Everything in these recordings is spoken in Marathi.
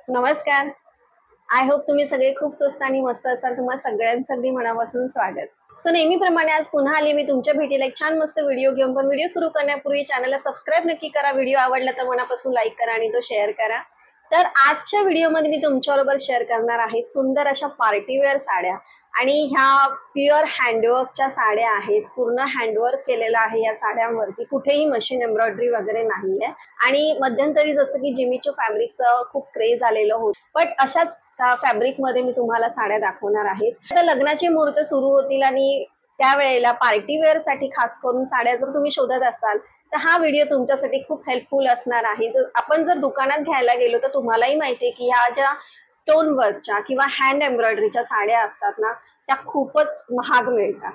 नमस्कार. आय होप तुम्ही सगळे खूप स्वस्त आणि मस्त असाल. तुम्हा सगळ्यांचं अगदी मनापासून स्वागत. सो नेहमीप्रमाणे आज पुन्हा आले मी तुमच्या भेटीला एक छान मस्त व्हिडिओ घेऊन. पण व्हिडिओ सुरू करण्यापूर्वी चॅनलला सबस्क्राईब नक्की करा. व्हिडिओ आवडला तर मनापासून लाईक करा आणि तो शेअर करा. तर आजच्या व्हिडिओमध्ये मी तुमच्याबरोबर शेअर करणार आहे सुंदर अशा पार्टीवेअर साड्या आणि ह्या प्युअर हँडवर्कच्या साड्या आहेत. पूर्ण हँडवर्क केलेलं आहे या साड्यांवरती. कुठेही मशीन एम्ब्रॉयडरी वगैरे नाहीये. आणि मध्यंतरी जसं की जिमीचू फॅब्रिकचं खूप क्रेज आलेलं होतं, बट अशाच फॅब्रिक मध्ये मी तुम्हाला साड्या दाखवणार आहे. आता लग्नाचे मुहूर्त सुरू होतील आणि त्यावेळेला पार्टीवेअर साठी खास करून साड्या जर तुम्ही शोधत असाल तर हा व्हिडिओ तुमच्यासाठी खूप हेल्पफुल असणार आहे. आपण जर दुकानात घ्यायला गेलो तर तुम्हालाही माहिती आहे की ह्या ज्या स्टोन वर्कच्या किंवा हँड एम्ब्रॉयडरीच्या साड्या असतात ना, त्या खूपच महाग मिळतात.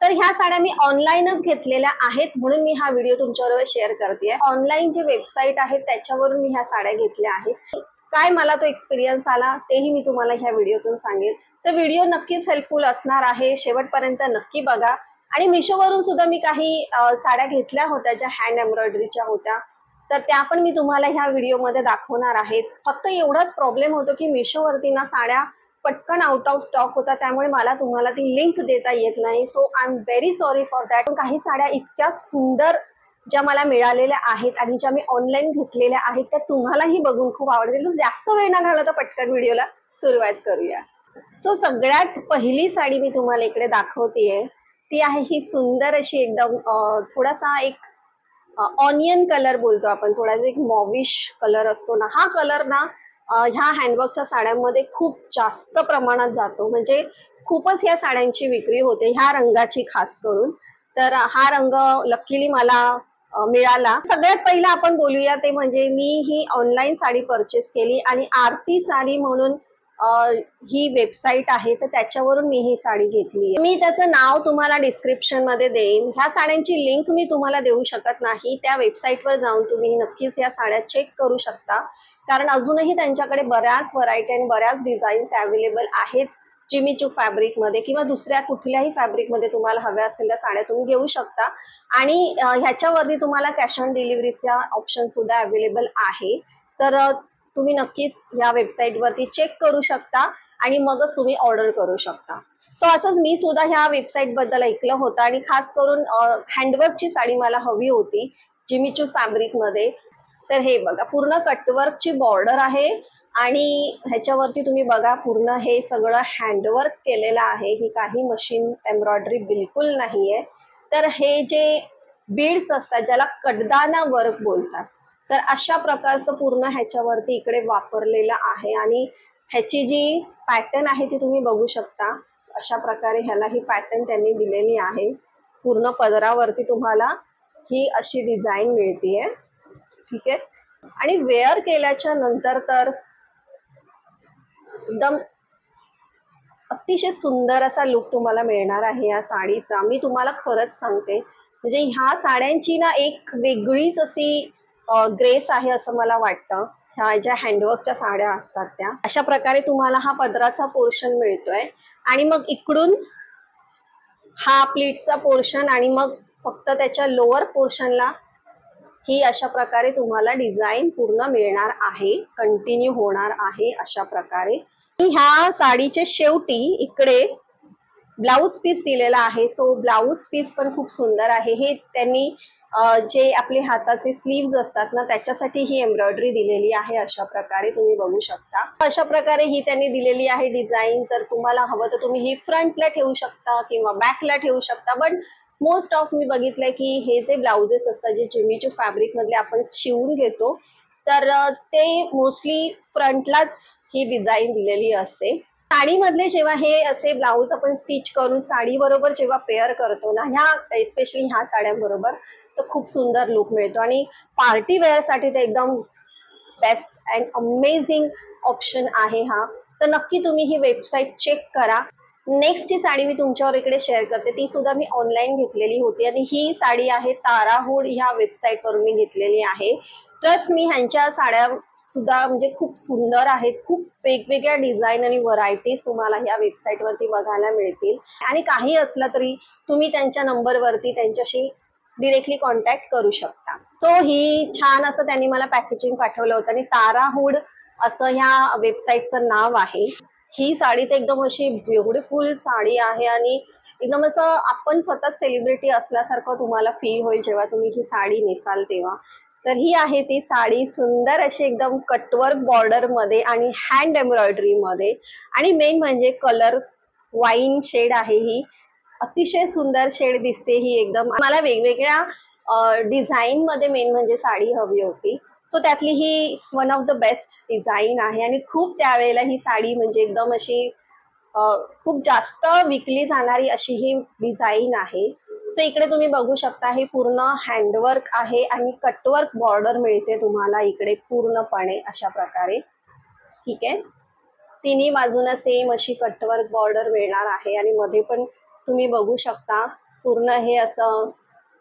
तर ह्या साड्या मी ऑनलाईनच घेतलेल्या आहेत म्हणून मी हा व्हिडिओ तुमच्याबरोबर शेअर करते. ऑनलाईन जे वेबसाईट आहेत त्याच्यावरून मी ह्या साड्या घेतल्या आहेत. काय मला तो एक्सपिरियन्स आला तेही मी तुम्हाला ह्या व्हिडिओतून सांगेन. तर व्हिडिओ नक्कीच हेल्पफुल असणार आहे. शेवटपर्यंत नक्की बघा. आणि मिशोवरून सुद्धा मी काही साड्या घेतल्या होत्या ज्या हँड एम्ब्रॉयडरीच्या होत्या, तर त्या पण मी तुम्हाला ह्या व्हिडिओमध्ये दाखवणार आहेत. फक्त एवढाच प्रॉब्लेम होतो की मिशोवरती ना साड्या पटकन आउट ऑफ स्टॉक होता, त्यामुळे मला तुम्हाला ती लिंक देता येत नाही. So I am very sorry for that. काही साड्या इतक्या सुंदर ज्या मला मिळालेल्या आहेत आणि ज्या मी ऑनलाईन घेतलेल्या आहेत त्या तुम्हालाही बघून खूप आवडतील. जास्त वेळ न घालवता पटकन व्हिडिओला सुरुवात करूया. सो सगळ्यात पहिली साडी मी तुम्हाला इकडे दाखवतेय ती आहे ही सुंदर अशी एकदम थोडासा एक ऑनियन कलर बोलतो आपण, थोडासा एक मॉविश कलर असतो ना, हा कलर ना ह्या हँडवर्कच्या साड्यांमध्ये खूप जास्त प्रमाणात जातो. म्हणजे खूपच या साड्यांची विक्री होते ह्या रंगाची खास करून. तर हा रंग लकीली मला मिळाला. सगळ्यात पहिलं आपण बोलूया ते म्हणजे मी ही ऑनलाईन साडी परचेस केली आणि आरती साडी म्हणून ही वेबसाईट आहे, तर त्याच्यावरून मी ही साडी घेतली. मी त्याचं नाव तुम्हाला डिस्क्रिप्शन मध्ये देईन. ह्या साड्यांची लिंक मी तुम्हाला देऊ शकत नाही. त्या वेबसाईटवर जाऊन तुम्ही नक्कीच या साड्या चेक करू शकता, कारण अजूनही त्यांच्याकडे बऱ्याच व्हरायटी आणि बऱ्याच डिझाईन्स अवेलेबल आहेत. जिमीचू फॅब्रिक मध्ये किंवा दुसऱ्या कुठल्याही फॅब्रिक मध्ये तुम्हाला हव्या असेल त्या साड्या तुम्ही घेऊ शकता. आणि ह्याच्यावरती तुम्हाला कॅश ऑन डिलिव्हरीचा ऑप्शन सुद्धा अवेलेबल आहे. तर तुम्ही नक्कीच या वेबसाईट वरती चेक करू शकता आणि मगच तुम्ही ऑर्डर करू शकता. सो असंच मी सुद्धा ह्या वेबसाईट बद्दल ऐकलं होतं आणि खास करून हँडवर्कची साडी मला हवी होती जिमीचू फॅब्रिक मध्ये. तर हे बघा पूर्ण कटवर्कची बॉर्डर आहे आणि ह्याच्यावरती तुम्ही बघा पूर्ण हे सगळं हँडवर्क केलेलं आहे. ही काही मशीन एम्ब्रॉयडरी बिलकुल नाहीये. तर हे जे बीड्स असतात ज्याला कडदाना वर्क बोलतात, तर अशा प्रकारचं पूर्ण ह्याच्यावरती इकडे वापरलेलं आहे. आणि ह्याची जी पॅटर्न आहे ती तुम्ही बघू शकता. अशा प्रकारे ह्याला ही पॅटर्न त्यांनी दिलेली आहे. पूर्ण पदरावरती तुम्हाला ही अशी डिझाईन मिळतीये. ठीक आहे. आणि वेअर केल्याच्या नंतर तर एकदम अतिशय सुंदर असा लुक तुम्हाला मिळणार आहे या साडीचा. मी तुम्हाला खरंच सांगते, म्हणजे ह्या साड्यांची ना एक वेगळीच अशी ग्रेस आहे असं मला वाटतं. ह्या ज्या हँडवर्कच्या साड्या असतात त्या अशा प्रकारे तुम्हाला हा पदराचा पोर्शन मिळतोय आणि मग इकडून हा प्लीटचा पोर्शन आणि मग फक्त त्याच्या लोअर पोर्शनला ही अशा प्रकारे तुम्हाला डिझाईन पूर्ण मिळणार आहे, कंटिन्यू होणार आहे अशा प्रकारे. ह्या साडीचे शेवटी इकडे ब्लाउज पीस दिलेला आहे. सो ब्लाउज पीस पण खूप सुंदर आहे. हे त्यांनी जे आपले हाताचे स्लीव्ज असतात ना त्याच्यासाठी ही एम्ब्रॉयडरी दिलेली आहे. अशा प्रकारे तुम्ही बघू शकता. अशा प्रकारे ही त्यांनी दिलेली आहे डिझाईन. जर तुम्हाला हवं तर तुम्ही ही फ्रंटला ठेवू शकता किंवा बॅकला ठेवू शकता. बट मोस्ट ऑफ मी बघितलंय की हे जे ब्लाउजेस असतात जे जिमीचू फॅब्रिक मधले आपण शिवून घेतो, तर ते मोस्टली फ्रंटलाच ही डिझाईन दिलेली असते. साडीमधले जेव्हा हे असे ब्लाऊज आपण स्टिच करून साडी बरोबर जेव्हा पेअर करतो ना, ह्या स्पेशली ह्या साड्यांबरोबर, तर खूप सुंदर लुक मिळतो. आणि पार्टी वेअर साठी तर एकदम बेस्ट अँड अमेझिंग ऑप्शन आहे हा. तर नक्की तुम्ही ही वेबसाईट चेक करा. नेक्स्ट जी साडी मी तुमच्यावर इकडे शेअर करते ती सुद्धा मी ऑनलाईन घेतलेली होती आणि ही साडी आहे ताराहुड ह्या वेबसाईट वरून मी घेतलेली आहे. प्लस मी ह्यांच्या साड्या सुद्धा म्हणजे खूप सुंदर आहेत. खूप वेगवेगळ्या डिझाईन आणि व्हरायटीज तुम्हाला ह्या वेबसाईट वरती बघायला मिळतील. आणि काही असलं तरी तुम्ही त्यांच्या नंबरवरती त्यांच्याशी डिरेक्टली कॉन्टॅक्ट करू शकता. सो ही छान असं त्यांनी मला पॅकेजिंग पाठवलं होतं आणि ताराहूड असं ह्या वेबसाईटचं नाव आहे. ही साडी तर एकदम अशी ब्युटिफुल साडी आहे आणि एकदम असं आपण स्वतः सेलिब्रिटी असल्यासारखं तुम्हाला फील होईल जेव्हा तुम्ही ही साडी नेसाल तेव्हा. तर ही आहे ती साडी, सुंदर अशी एकदम कटवर्क बॉर्डर मध्ये आणि हँड एम्ब्रॉयडरी मध्ये आणि मेन म्हणजे कलर वाईन शेड आहे. ही अतिशय सुंदर शेड दिसते ही एकदम. मला वेगवेगळ्या डिझाईन मध्ये मेन म्हणजे साडी हवी होती. सो त्यातली ही one of the best design आहे आणि खूप त्यावेळेला ही साडी म्हणजे एकदम अशी खूप जास्त विकली जाणारी अशी ही डिझाईन आहे. सो इकडे तुम्ही बघू शकता हे पूर्ण हँडवर्क आहे आणि कटवर्क बॉर्डर मिळते तुम्हाला इकडे पूर्णपणे अशा प्रकारे. ठीक आहे, तिन्ही बाजूला सेम अशी कटवर्क बॉर्डर मिळणार आहे आणि मध्ये पण तुम्ही बघू शकता पूर्ण हे असं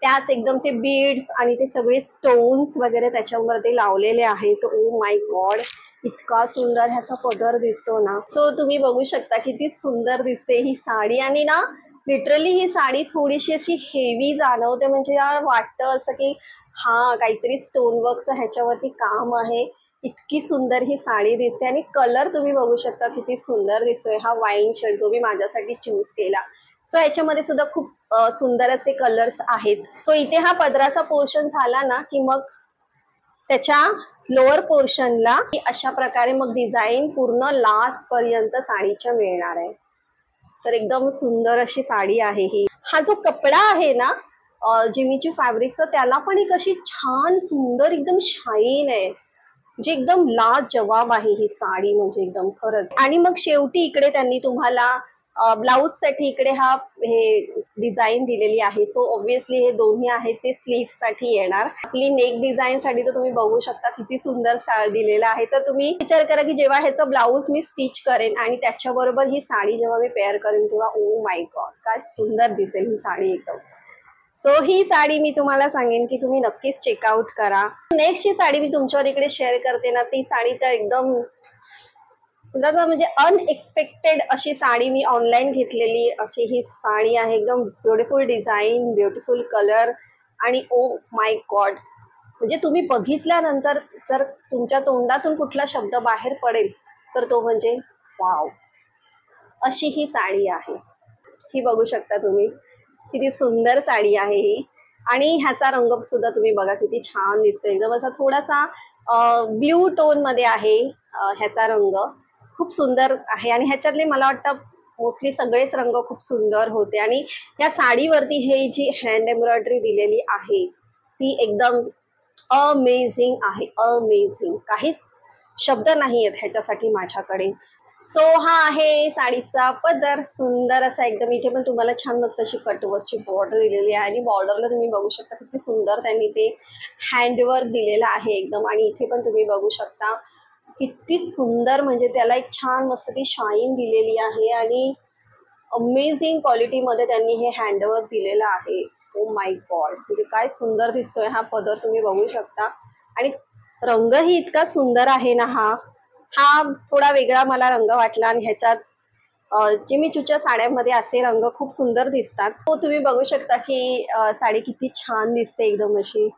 त्याच एकदम ते बीड्स आणि ते सगळे स्टोन्स वगैरे त्याच्यामध्ये लावलेले आहेत. ओ माय गॉड, इतका सुंदर ह्याचा पदर दिसतो ना. सो तुम्ही बघू शकता किती सुंदर दिसते ही साडी आणि ना लिटरली ही साडी थोडीशी अशी हेवी जाणवते. म्हणजे यार वाटतं असं की हा काहीतरी स्टोन वर्कचं ह्याच्यावरती काम आहे. इतकी सुंदर ही साडी दिसते आणि कलर तुम्ही बघू शकता किती सुंदर दिसतोय. हा वाईन शेड जो मी माझ्यासाठी चूज केला. सो याच्यामध्ये सुद्धा खूप सुंदर असे कलर्स आहेत. सो इथे हा पदराचा पोर्शन झाला ना की मग त्याच्या लोअर पोर्शनला अशा प्रकारे मग डिझाईन पूर्ण लास्ट पर्यंत साडीच्या मिळणार आहे. तर एकदम सुंदर अशी साडी आहे ही. हा जो कपडा आहे ना जिमीची फॅब्रिकचा, त्याला पण एक अशी छान सुंदर एकदम शाईन आहे. जे एकदम लाजवाब आहे ही साडी म्हणजे एकदम खरंच. आणि मग शेवटी इकडे त्यांनी तुम्हाला ब्लाउज साठी इकडे हे डिझाईन दिलेली आहे. सो ऑब्व्हियसली हे दोन्ही आहेत ते स्लीव्ह साठी येणार. आपली नेक डिझाईन साठी तर तुम्ही बघू शकता किती सुंदर दिलेला आहे. तर तुम्ही विचार करा की जेव्हा ह्याचं ब्लाऊज मी स्टिच करेन आणि त्याच्याबरोबर ही साडी जेव्हा मी पेअर करेन तेव्हा ओ माय गॉड काय सुंदर दिसेल ही साडी एकदम. सो ही साडी मी तुम्हाला सांगेन की तुम्ही नक्कीच चेकआउट करा. नेक्स्ट जी साडी मी तुमच्यावर इकडे शेअर करते ना, ती साडी तर एकदम म्हणजे अनएक्सपेक्टेड अशी साडी मी ऑनलाईन घेतलेली अशी ही साडी आहे. एकदम ब्युटिफुल डिझाईन, ब्युटिफुल कलर आणि ओ माय गॉड म्हणजे तुम्ही बघितल्यानंतर जर तुमच्या तोंडातून कुठला शब्द बाहेर पडेल तर तो म्हणजे वाव, अशी ही साडी आहे. ही बघू शकता तुम्ही किती सुंदर साडी आहे ही. आणि ह्याचा रंग सुद्धा तुम्ही बघा किती छान दिसतो. एकदम असा थोडासा ब्ल्यू टोन मध्ये आहे ह्याचा रंग. खूप सुंदर आहे आणि ह्याच्यातले मला वाटतं मोस्टली सगळेच रंग खूप सुंदर होते. आणि या साडीवरती हे जी हँड एम्ब्रॉयडरी दिलेली आहे ती एकदम अमेझिंग आहे. अमेझिंग, काहीच शब्द नाही आहेत ह्याच्यासाठी माझ्याकडे. सो हा आहे साडीचा पदर, सुंदर असा एकदम. इथे पण तुम्हाला छान मस्त अशी कटवर्कची बॉर्डर दिलेली आहे आणि बॉर्डरला तुम्ही बघू शकता किती सुंदर त्यांनी ते हँडवर्क दिलेलं आहे एकदम. आणि इथे पण तुम्ही बघू शकता किती सुंदर म्हणजे त्याला एक छान मस्त ती शाईन दिलेली आहे आणि अमेझिंग क्वालिटीमध्ये त्यांनी हे हँडवर्क दिलेलं आहे. ओ माय गॉड, म्हणजे काय सुंदर दिसतोय हा पदर तुम्ही बघू शकता. आणि रंगही इतका सुंदर आहे ना. हा थोडा वेगळा मला रंग वाटला आणि ह्याच्यात जिमी चूच्या साड्यांमध्ये असे रंग खूप सुंदर दिसतात. तो तुम्ही बघू शकता की साडी किती छान दिसते, एकदम अशी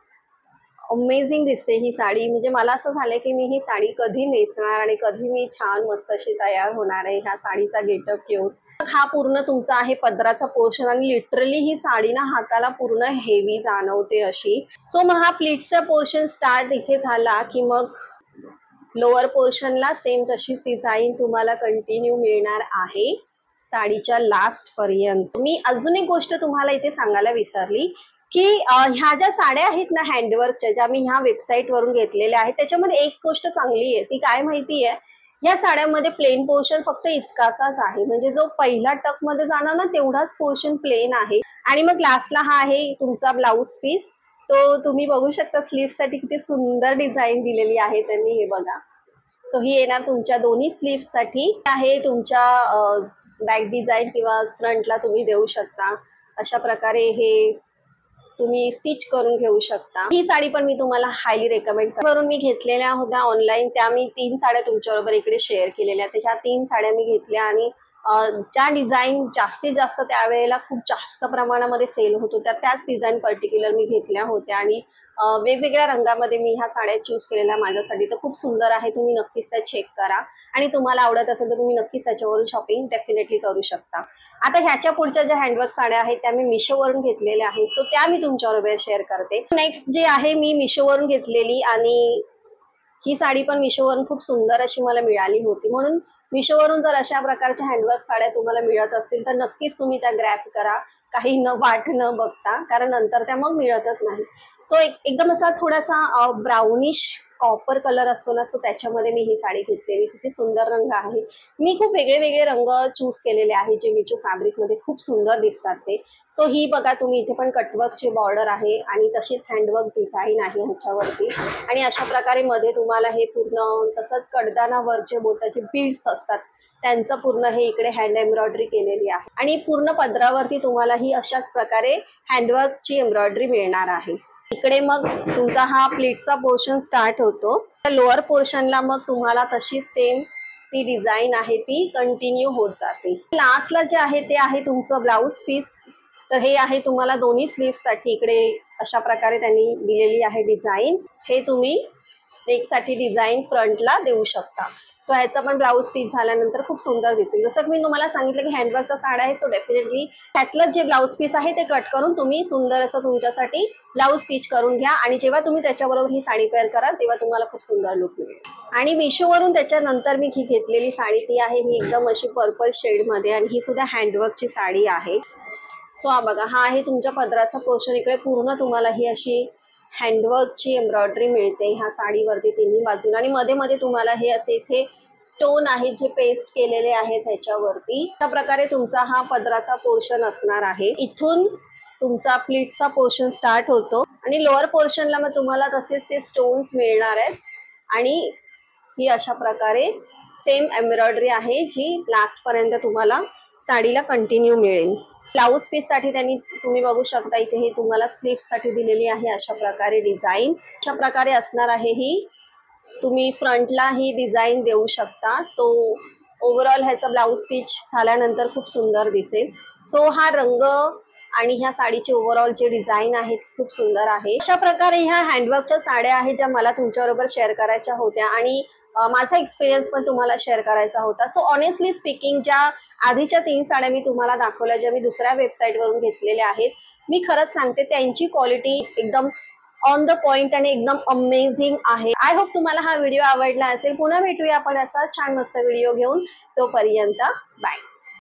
अमेझिंग दिसते ही साडी. म्हणजे मला असं झालंय की मी ही साडी कधी नेसणार आणि कधी मी छान मस्त अशी तयार होणार आहे ह्या साडीचा गेटअप घेऊन. हा पूर्ण तुमचा आहे पदराचा पोर्शन आणि लिटरली ही साडी ना हाताला पूर्ण हेवी जाणवते अशी. सो मग हा प्लीटचा पोर्शन स्टार्ट इथे झाला की मग लोअर पोर्शनला सेम तशीच डिझाईन तुम्हाला कंटिन्यू मिळणार आहे साडीच्या लास्ट पर्यंत. मी अजून एक गोष्ट तुम्हाला इथे सांगायला विसरली की ह्या ज्या साड्या आहेत ना हँडवर्कच्या, ज्या मी ह्या वेबसाईट वरून घेतलेल्या आहेत, त्याच्यामध्ये एक गोष्ट चांगली आहे. ती काय माहिती आहे, या साड्यामध्ये प्लेन पोर्शन फक्त इतकासाच आहे. म्हणजे जो पहिला टक मध्ये जाणार ना तेवढाच पोर्शन प्लेन आहे. आणि मग लास्टला हा आहे तुमचा ब्लाउज पीस. तो तुम्ही बघू शकता स्लीव्ह साठी किती सुंदर डिझाईन दिलेली आहे त्यांनी, हे बघा. सो ही येणार तुमच्या दोन्ही स्लीव्ह साठी आहे. तुमच्या बॅक डिझाईन किंवा फ्रंटला तुम्ही देऊ शकता. अशा प्रकारे हे तुम्ही स्टिच करून घेऊ शकता. ही साडी पण मी तुम्हाला हायली रेकमेंड करून मी घेतलेल्या होत्या ऑनलाईन. त्या मी 3 साड्या तुमच्याबरोबर इकडे शेअर केलेल्या. तर ह्या 3 साड्या मी घेतल्या आणि ज्या डिझाईन जास्तीत जास्त त्यावेळेला खूप जास्त प्रमाणामध्ये सेल होत होत्या त्याच डिझाईन पर्टिक्युलर मी घेतल्या होत्या आणि वेगवेगळ्या रंगामध्ये मी ह्या साड्या चूज केलेल्या माझ्यासाठी. तर खूप सुंदर आहे, तुम्ही नक्कीच त्या चेक करा आणि तुम्हाला आवडत असेल तर तुम्ही नक्कीच त्याच्यावरून शॉपिंग डेफिनेटली करू शकता. आता ह्याच्या पुढच्या ज्या हँडवर्क साड्या आहेत त्या मी मिशोवरून घेतलेल्या आहेत, सो त्या मी तुमच्याबरोबर शेअर करते. नेक्स्ट जे आहे मी मिशोवरून घेतलेली आणि ही साडी पण मिशोवरून खूप सुंदर अशी मला मिळाली होती. म्हणून मिशोवरून जर अशा प्रकारच्या हँडवर्क साड्या तुम्हाला मिळत असतील तर नक्कीच तुम्ही त्या ग्रॅब करा, काही न वाट न बघता, कारण नंतर त्या मग मिळतच नाही. सो एकदम असा थोडासा ब्राउनिश कॉपर कलर असतो ना, सो त्याच्यामध्ये मी ही साडी घेतलेली. किती सुंदर रंग आहे. मी खूप वेगळे वेगळे रंग चूज केलेले आहेत जे मिशो फॅब्रिकमध्ये खूप सुंदर दिसतात ते. सो ही बघा तुम्ही, इथे पण कटवर्कची बॉर्डर आहे आणि तशीच हँडवर्क डिझाईन आहे ह्याच्यावरती आणि अशा प्रकारे मध्ये तुम्हाला हे पूर्ण तसंच कडदानावरचे बोटाचे बीड्स असतात त्यांचं पूर्ण हे इकडे हँड एम्ब्रॉयडरी केलेली आहे आणि पूर्ण पदरावरती तुम्हाला ही अशाच प्रकारे हँडवर्कची एम्ब्रॉयडरी मिळणार आहे. इकडे मग तुमचा हा प्लीटचा पोर्शन स्टार्ट होतो. लोअर पोर्शनला मग तुम्हाला तशीच सेम ती डिझाईन आहे ती कंटिन्यू होत जाते. लास्टला जे आहे ते आहे तुमचं ब्लाउज पीस. तर हे आहे तुम्हाला दोन्ही स्लीव्हसाठी इकडे अशा प्रकारे त्यांनी दिलेली आहे डिझाईन. हे तुम्ही नेकसाठी डिझाईन फ्रंटला देऊ शकता. सो ह्याचा पण ब्लाऊज स्टिच झाल्यानंतर खूप सुंदर दिसेल. जसं मी तुम्हाला सांगितलं की हँडवर्कचा साड्या आहे, सो डेफिनेटली त्यातलं जे ब्लाऊज पीस आहे ते कट करून तुम्ही सुंदर असं तुमच्यासाठी ब्लाऊज स्टिच करून घ्या आणि जेव्हा तुम्ही त्याच्याबरोबर ही साडी पेअर कराल तेव्हा तुम्हाला खूप सुंदर लुक मिळेल. आणि मिशोवरून त्याच्यानंतर मी ही घेतलेली साडी ती आहे ही एकदम अशी पर्पल शेडमध्ये आणि ही सुद्धा हँडवर्कची साडी आहे. सो हा बघा, हा आहे तुमच्या पदराचा पोर्शन. इकडे पूर्ण तुम्हाला ही अशी हँडवर्कची एम्ब्रॉयडरी मिळते ह्या साडीवरती तिन्ही बाजूला आणि मध्ये मध्ये तुम्हाला हे असे इथे स्टोन आहेत जे पेस्ट केलेले आहेत ह्याच्यावरती. अशा प्रकारे तुमचा हा पदराचा पोर्शन असणार आहे. इथून तुमचा प्लीटचा पोर्शन स्टार्ट होतो आणि लोअर पोर्शनला मग तुम्हाला तसेच ते स्टोन्स मिळणार आहेत आणि ही अशा प्रकारे सेम एम्ब्रॉयडरी आहे जी लास्ट पर्यंत तुम्हाला साडीला कंटिन्यू मिळेल. ब्लाऊज पीस साठी त्यांनी तुम्ही बघू शकता इथे हे तुम्हाला स्लीव्स साठी दिलेली आहे अशा प्रकारे डिझाईन. अशा प्रकारे असणार आहे ही. तुम्ही फ्रंटला ही डिझाईन देऊ शकता. सो ओव्हरऑल ह्याचा ब्लाऊज स्टिच झाल्यानंतर खूप सुंदर दिसेल. सो हा रंग आणि ह्या साडीची ओव्हरऑल जे डिझाईन आहे खूप सुंदर आहे. अशा प्रकारे ह्या हँडवर्कच्या साड्या आहेत ज्या मला तुमच्याबरोबर शेअर करायच्या होत्या आणि माझा एक्सपिरियन्स पण तुम्हाला शेअर करायचा होता. सो ऑनेस्टली स्पीकिंग ज्या आधीच्या 3 साड्या मी तुम्हाला दाखवल्या ज्या मी दुसऱ्या वेबसाईटवरून घेतलेल्या आहेत, मी खरंच सांगते त्यांची क्वालिटी एकदम ऑन द पॉइंट आणि एकदम अमेझिंग आहे. आय होप तुम्हाला हा व्हिडिओ आवडला असेल. पुन्हा भेटूया आपण असा छान मस्त व्हिडिओ घेऊन. तोपर्यंत बाय.